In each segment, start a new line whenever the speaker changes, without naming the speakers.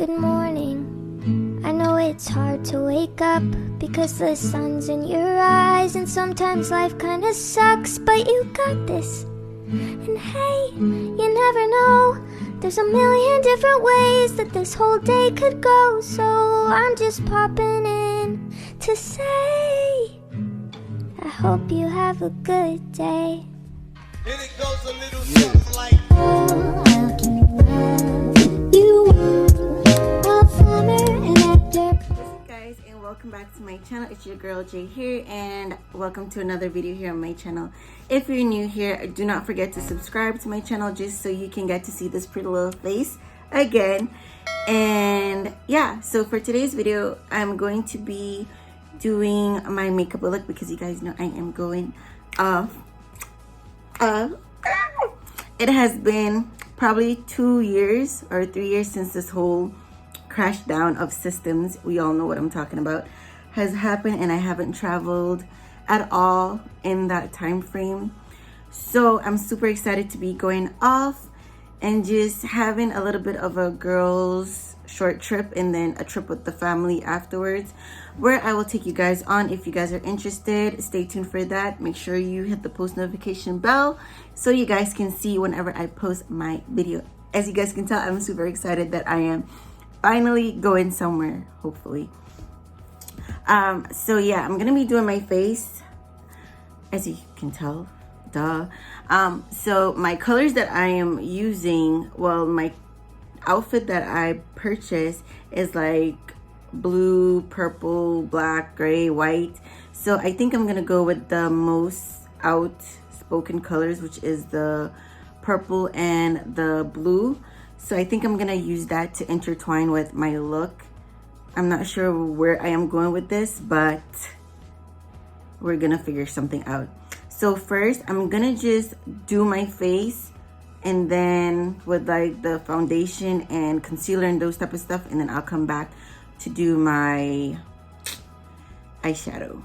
Good morning. I know it's hard to wake up because the sun's in your eyes, and sometimes life kinda sucks, but you got this. And hey, you never know, there's a million different ways that this whole day could go. So I'm just popping in to say I hope you have a good day.
And it goes a little something like
guys, and welcome back to my channel. It's your girl Jay here, and welcome to another video here on my channel. If you're new here, do not forget to subscribe to my channel just so you can get to see this pretty little face again. And yeah, so for today's video, I'm going to be doing my makeup look because you guys know I am going off. It has been probably 2 years or 3 years since this whole crash down of systems, we all know what I'm talking about, has happened, and I haven't traveled at all in that time frame. So I'm super excited to be going off and just having a little bit of a girls short trip and then a trip with the family afterwards, where I will take you guys on. If you guys are interested, stay tuned for that. Make sure you hit the post notification bell so you guys can see whenever I post my video. As you guys can tell, I'm super excited that I am finally going somewhere, hopefully. So yeah, I'm gonna be doing my face, as you can tell, duh. So my colors that I am using, well, my outfit that I purchased is like blue, purple, black, gray, white. So I think I'm gonna go with the most outspoken colors, which is the purple and the blue. So I think I'm gonna use that to intertwine with my look. I'm not sure where I am going with this, but we're gonna figure something out. So first, I'm gonna just do my face, and then with like the foundation and concealer and those type of stuff, and then I'll come back to do my eyeshadow.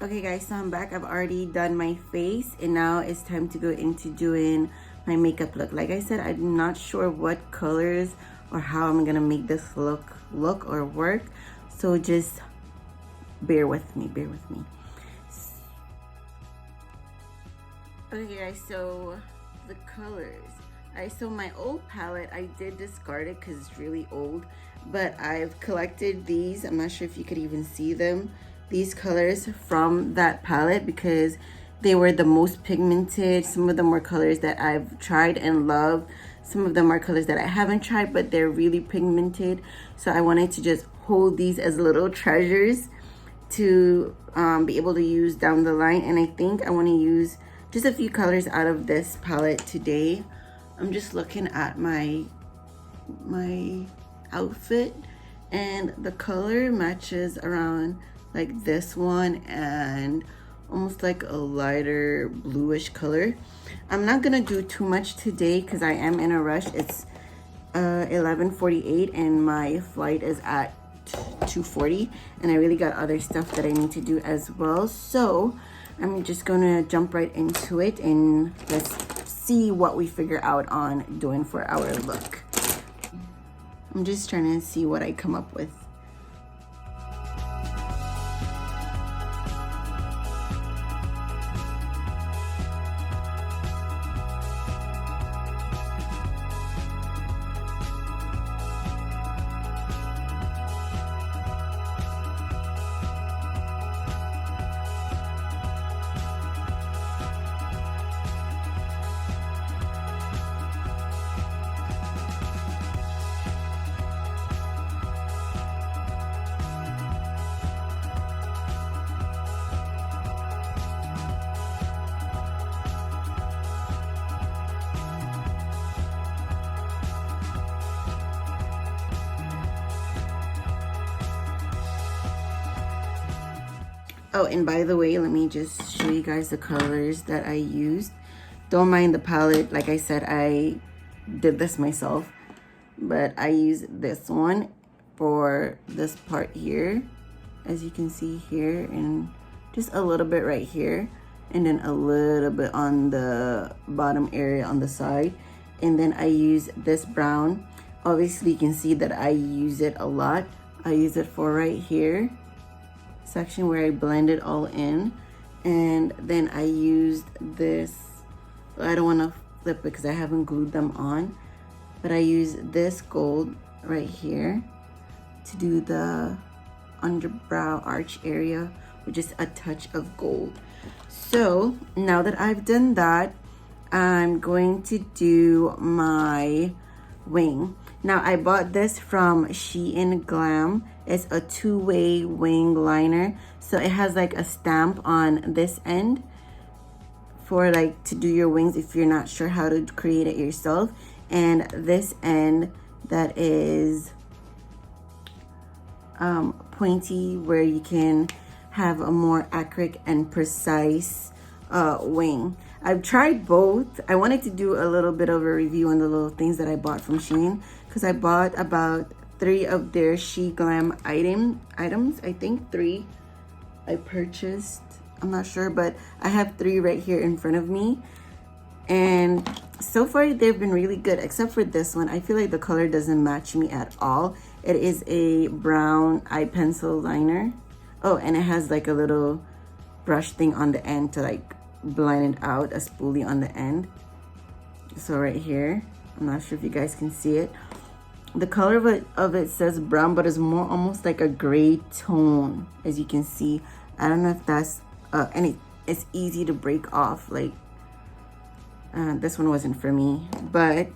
Okay guys, so I'm back. I've already done my face, and now it's time to go into doing my makeup look. Like I said, I'm not sure what colors or how I'm gonna make this look or work, so just bear with me. Okay guys, so the colors. So my old palette, I did discard it because it's really old, but I've collected these. I'm not sure if you could even see them, these colors from that palette, because they were the most pigmented. Some of them were colors that I've tried and love. Some of them are colors that I haven't tried, but they're really pigmented. So I wanted to just hold these as little treasures to be able to use down the line. And I think I want to use just a few colors out of this palette today. I'm just looking at my outfit, and the color matches around like this one and almost like a lighter bluish color. I'm not gonna do too much today because I am in a rush. It's 11:48 and my flight is at 2:40, and I really got other stuff that I need to do as well. So I'm just gonna jump right into it, and let's see what we figure out on doing for our look. I'm just trying to see what I come up with. Oh, and by the way, let me just show you guys the colors that I used. Don't mind the palette. Like I said, I did this myself, but I used this one for this part here, as you can see here, and just a little bit right here, and then a little bit on the bottom area on the side. And then I use this brown Obviously you can see that I use it a lot. I use it for right here section where I blend it all in, and then I used this, I don't want to flip it because I haven't glued them on, but I use this gold right here to do the underbrow arch area with just a touch of gold. So now that I've done that, I'm going to do my wing. Now I bought this from Shein Glam. It's a two-way wing liner, so it has like a stamp on this end for like to do your wings if you're not sure how to create it yourself, and this end that is pointy where you can have a more accurate and precise wing. I've tried both. I wanted to do a little bit of a review on the little things that I bought from Shein, because I bought about 3 of their She Glam items. I think 3 I purchased. I'm not sure, but I have 3 right here in front of me. And so far they've been really good, except for this one. I feel like the color doesn't match me at all. It is a brown eye pencil liner. Oh, and it has like a little brush thing on the end to like blend it out, a spoolie on the end. So right here, I'm not sure if you guys can see it. The color of it says brown, but it's more almost like a gray tone, as you can see. I don't know if that's and it's easy to break off. Like this one wasn't for me, but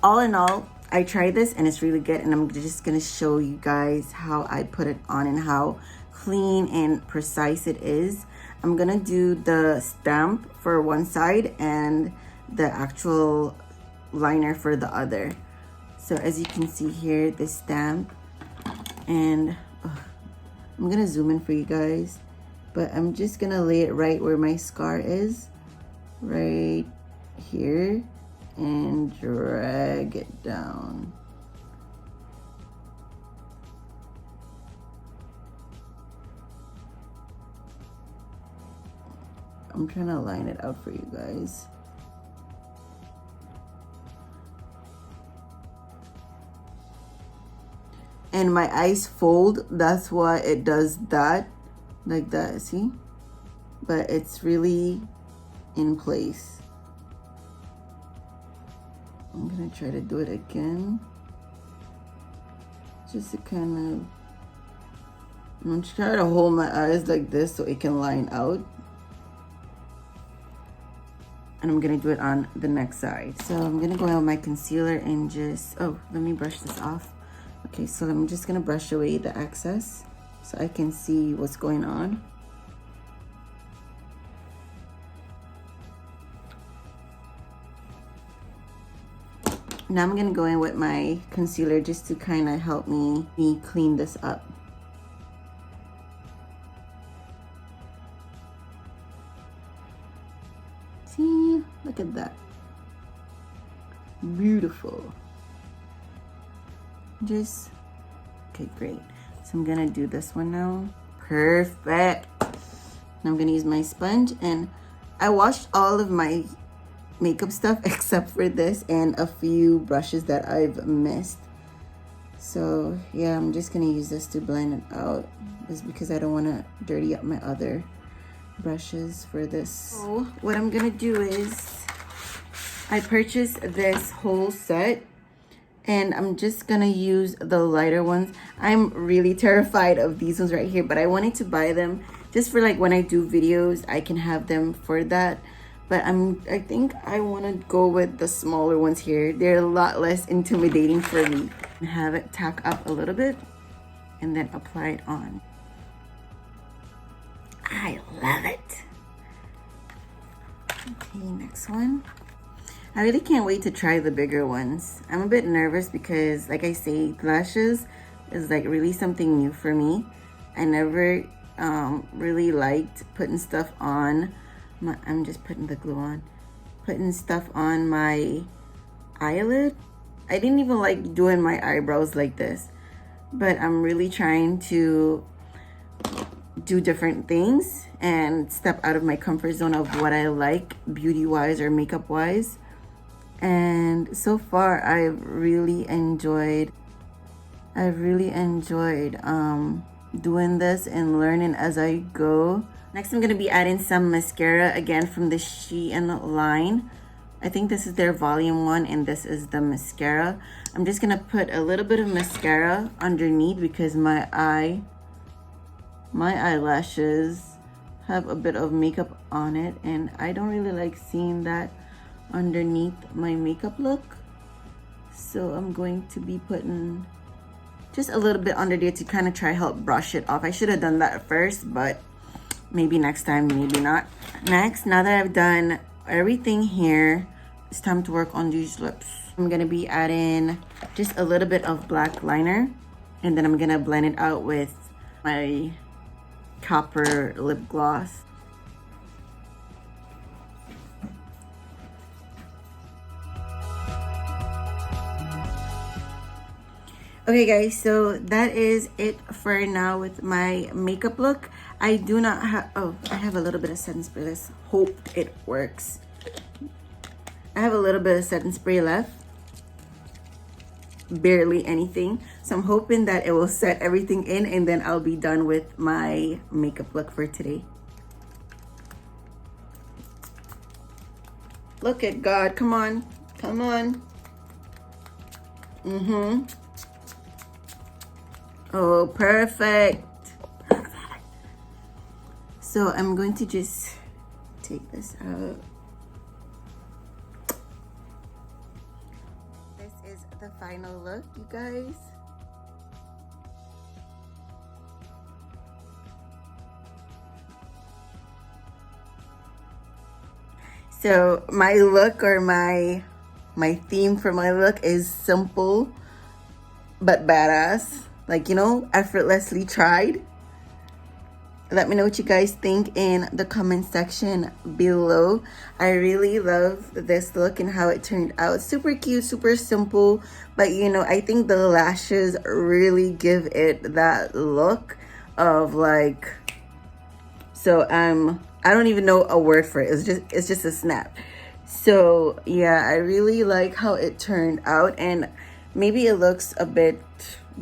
all in all, I tried this and it's really good, and I'm just gonna show you guys how I put it on and how clean and precise it is. I'm gonna do the stamp for one side and the actual liner for the other. So as you can see here, the stamp, and I'm gonna zoom in for you guys, but I'm just gonna lay it right where my scar is, right here, and drag it down. I'm trying to line it out for you guys. And my eyes fold, that's why it does that, like that, see? But it's really in place. I'm gonna try to do it again. Just to kind of, I'm trying to hold my eyes like this so it can line out. And I'm gonna do it on the next side. So I'm gonna go in with my concealer and just, oh, let me brush this off. Okay, so I'm just gonna brush away the excess so I can see what's going on. Now I'm gonna go in with my concealer just to kind of help me clean this up. See, look at that. Beautiful. Just, okay, great. So I'm gonna do this one now. Perfect. Now I'm gonna use my sponge, and I washed all of my makeup stuff except for this and a few brushes that I've missed. So yeah, I'm just gonna use this to blend it out, just because I don't want to dirty up my other brushes for this. So what I'm gonna do is I purchased this whole set, and I'm just gonna use the lighter ones. I'm really terrified of these ones right here, but I wanted to buy them just for like when I do videos, I can have them for that. But I think I want to go with the smaller ones here. They're a lot less intimidating for me. Have it tack up a little bit and then apply it on. I love it. Okay, next one. I really can't wait to try the bigger ones. I'm a bit nervous because, like I say, lashes is like really something new for me. I never really liked putting stuff on. I'm just putting the glue on. Putting stuff on my eyelid. I didn't even like doing my eyebrows like this. But I'm really trying to do different things and step out of my comfort zone of what I like beauty-wise or makeup-wise. And so far I've really enjoyed doing this and learning as I go. Next, I'm gonna be adding some mascara, again from the Shein line. I think this is their volume 1 and this is the mascara. I'm just gonna put a little bit of mascara underneath because my eyelashes have a bit of makeup on it and I don't really like seeing that underneath my makeup look. So I'm going to be putting just a little bit under there to kind of try help brush it off. I should have done that first, but maybe next time, maybe not. Next, now that I've done everything here, it's time to work on these lips. I'm gonna be adding just a little bit of black liner and then I'm gonna blend it out with my copper lip gloss. Okay guys, so that is it for now with my makeup look. I do not have, oh, I have a little bit of setting spray. Let's hope it works. I have a little bit of setting spray left. Barely anything. So I'm hoping that it will set everything in and then I'll be done with my makeup look for today. Look at God, come on, come on. Oh, perfect. So I'm going to just take this out. This is the final look, you guys. So my look, or my theme for my look is simple but badass. Like, you know, effortlessly tried. Let me know what you guys think in the comment section below. I really love this look and how it turned out. Super cute, super simple, but you know, I think the lashes really give it that look of like, so I don't even know a word for it. It's just a snap. So yeah, I really like how it turned out, and maybe it looks a bit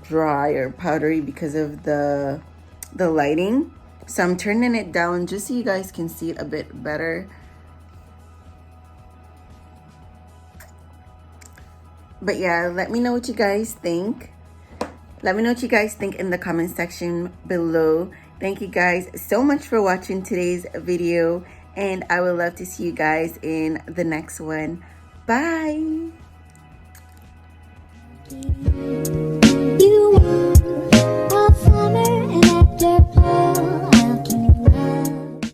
dry or powdery because of the lighting. So I'm turning it down just so you guys can see it a bit better. But yeah, let me know what you guys think. Let me know what you guys think in the comment section below. Thank you guys so much for watching today's video, and I would love to see you guys in the next one. Bye.